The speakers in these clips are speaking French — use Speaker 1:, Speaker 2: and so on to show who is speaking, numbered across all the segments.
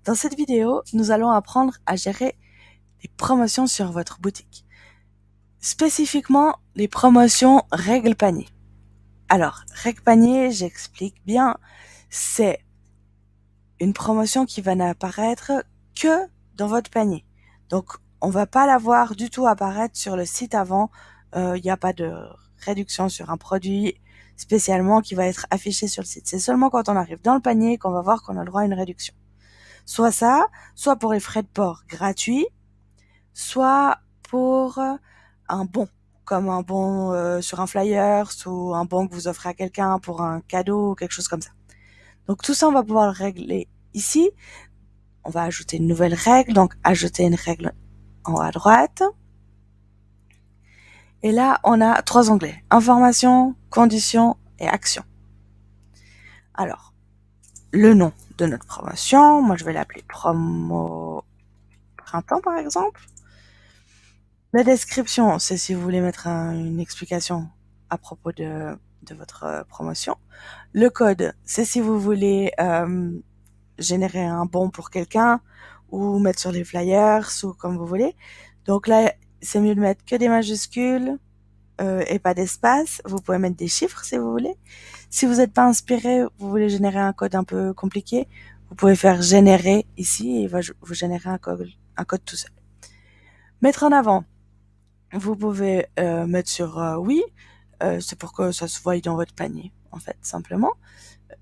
Speaker 1: Dans cette vidéo, nous allons apprendre à gérer les promotions sur votre boutique. Spécifiquement, les promotions règle panier. Alors, règle panier, j'explique bien, c'est une promotion qui va n'apparaître que dans votre panier. Donc, on va pas la voir du tout apparaître sur le site avant. Il n'y a pas de réduction sur un produit spécialement qui va être affiché sur le site. C'est seulement quand on arrive dans le panier qu'on va voir qu'on a le droit à une réduction. Soit ça, soit pour les frais de port gratuits, soit pour un bon, comme un bon sur un flyer, ou un bon que vous offrez à quelqu'un pour un cadeau ou quelque chose comme ça. Donc tout ça, on va pouvoir le régler ici. On va ajouter une nouvelle règle, donc ajouter une règle en haut à droite. Et là, on a 3 onglets: information, conditions et action. Alors, le nom de notre promotion, moi je vais l'appeler promo printemps par exemple. La description, c'est si vous voulez mettre une explication à propos de votre promotion. Le code, c'est si vous voulez générer un bon pour quelqu'un ou mettre sur les flyers ou comme vous voulez. Donc là, c'est mieux de mettre que des majuscules et pas d'espace. Vous pouvez mettre des chiffres si vous voulez. Si vous n'êtes pas inspiré, vous voulez générer un code un peu compliqué, vous pouvez faire générer ici et il va vous générer un code tout seul. Mettre en avant, vous pouvez mettre sur oui, c'est pour que ça se voie dans votre panier, en fait, simplement.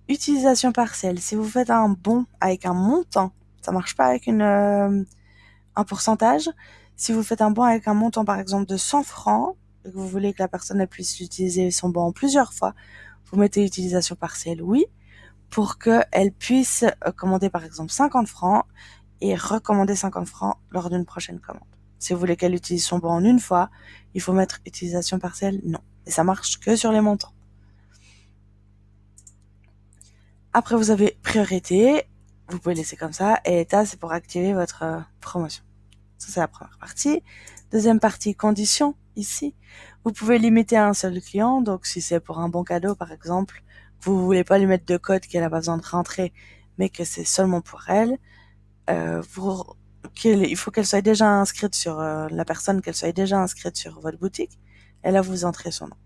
Speaker 1: Utilisation partielle, si vous faites un bon avec un montant, ça marche pas avec un pourcentage. Si vous faites un bon avec un montant, par exemple, de 100 francs, et que vous voulez que la personne puisse utiliser son bon plusieurs fois, vous mettez utilisation partielle, oui, pour qu'elle puisse commander, par exemple, 50 francs et recommander 50 francs lors d'une prochaine commande. Si vous voulez qu'elle utilise son bon en une fois, il faut mettre utilisation partielle, non. Et ça marche que sur les montants. Après, vous avez priorité, vous pouvez laisser comme ça, et état, c'est pour activer votre promotion. Ça, c'est la première partie. Deuxième partie, conditions, ici. Vous pouvez limiter à un seul client, donc si c'est pour un bon cadeau, par exemple, vous voulez pas lui mettre de code qu'elle a pas besoin de rentrer, mais que c'est seulement pour elle, il faut qu'elle soit déjà inscrite sur la personne, qu'elle soit déjà inscrite sur votre boutique, et là vous entrez son nom.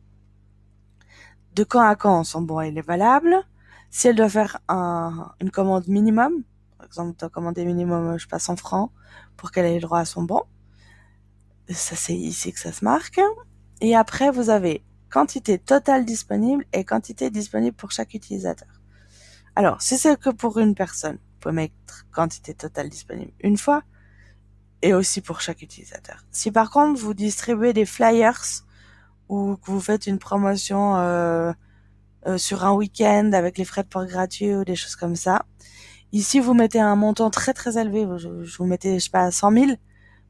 Speaker 1: De quand son bon il est valable. Si elle doit faire une commande minimum, par exemple, elle doit commander minimum, je sais pas, 100 francs pour qu'elle ait le droit à son bon. Ça, c'est ici que ça se marque. Et après, vous avez quantité totale disponible et quantité disponible pour chaque utilisateur. Alors, si c'est que pour une personne, vous pouvez mettre quantité totale disponible une fois et aussi pour chaque utilisateur. Si par contre, vous distribuez des flyers ou que vous faites une promotion sur un week-end avec les frais de port gratuits ou des choses comme ça, ici, vous mettez un montant très très élevé. Je vous mettez, je sais pas, 100 000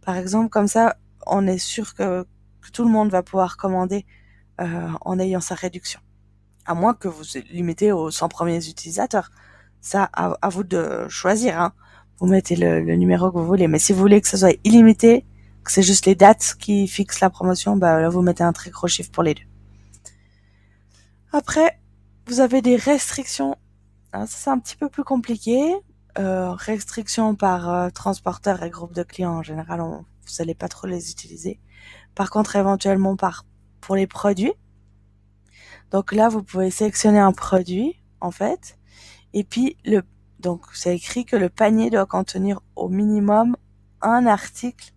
Speaker 1: par exemple. Comme ça, on est sûr que tout le monde va pouvoir commander en ayant sa réduction. À moins que vous limitez aux 100 premiers utilisateurs. Ça, à vous de choisir. Hein. Vous mettez le numéro que vous voulez. Mais si vous voulez que ce soit illimité, que c'est juste les dates qui fixent la promotion, bah là, vous mettez un très gros chiffre pour les deux. Après, vous avez des restrictions. Alors, ça, c'est un petit peu plus compliqué. Restrictions par transporteur et groupe de clients. En général, vous n'allez pas trop les utiliser. Par contre, éventuellement pour les produits. Donc là, vous pouvez sélectionner un produit, en fait. Et puis, donc, c'est écrit que le panier doit contenir au minimum un article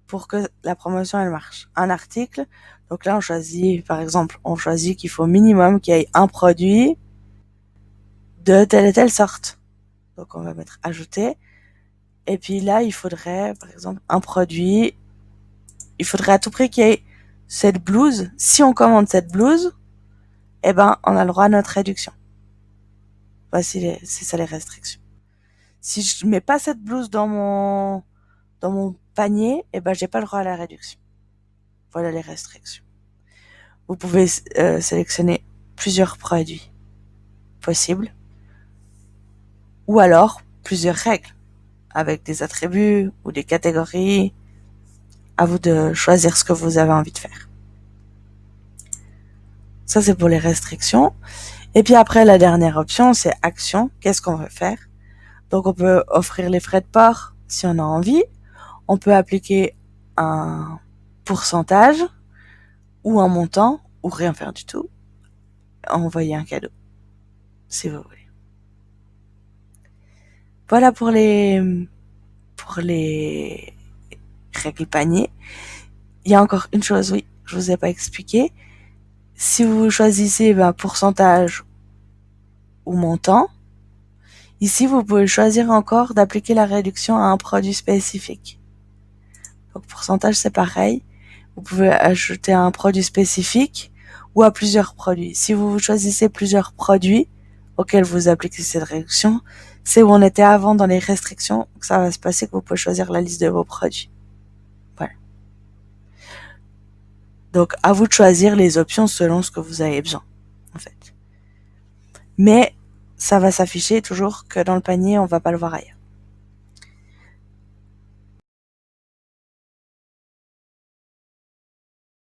Speaker 1: pour que la promotion, elle marche. Un article. Donc là, on choisit, par exemple, qu'il faut au minimum qu'il y ait un produit de telle et telle sorte. Donc, on va mettre ajouter. Et puis là, il faudrait, par exemple, un produit. Il faudrait à tout prix qu'il y ait cette blouse. Si on commande cette blouse, eh ben, on a le droit à notre réduction. Voici c'est ça les restrictions. Si je mets pas cette blouse dans mon panier, eh ben, j'ai pas le droit à la réduction. Voilà les restrictions. Vous pouvez sélectionner plusieurs produits possibles ou alors plusieurs règles avec des attributs ou des catégories. À vous de choisir ce que vous avez envie de faire. Ça, c'est pour les restrictions. Et puis après, la dernière option, c'est action. Qu'est-ce qu'on veut faire? Donc on peut offrir les frais de port si on a envie. On peut appliquer un pourcentage ou un montant ou rien faire du tout. Envoyer un cadeau si vous voulez. Voilà pour les règles panier. Il y a encore une chose, oui, je vous ai pas expliqué. Si vous choisissez pourcentage ou montant, ici vous pouvez choisir encore d'appliquer la réduction à un produit spécifique. Donc pourcentage c'est pareil. Vous pouvez ajouter à un produit spécifique ou à plusieurs produits. Si vous choisissez plusieurs produits auxquels vous appliquez cette réduction, c'est où on était avant dans les restrictions que ça va se passer, que vous pouvez choisir la liste de vos produits. Voilà. Donc à vous de choisir les options selon ce que vous avez besoin, en fait. Mais ça va s'afficher toujours que dans le panier, on va pas le voir ailleurs.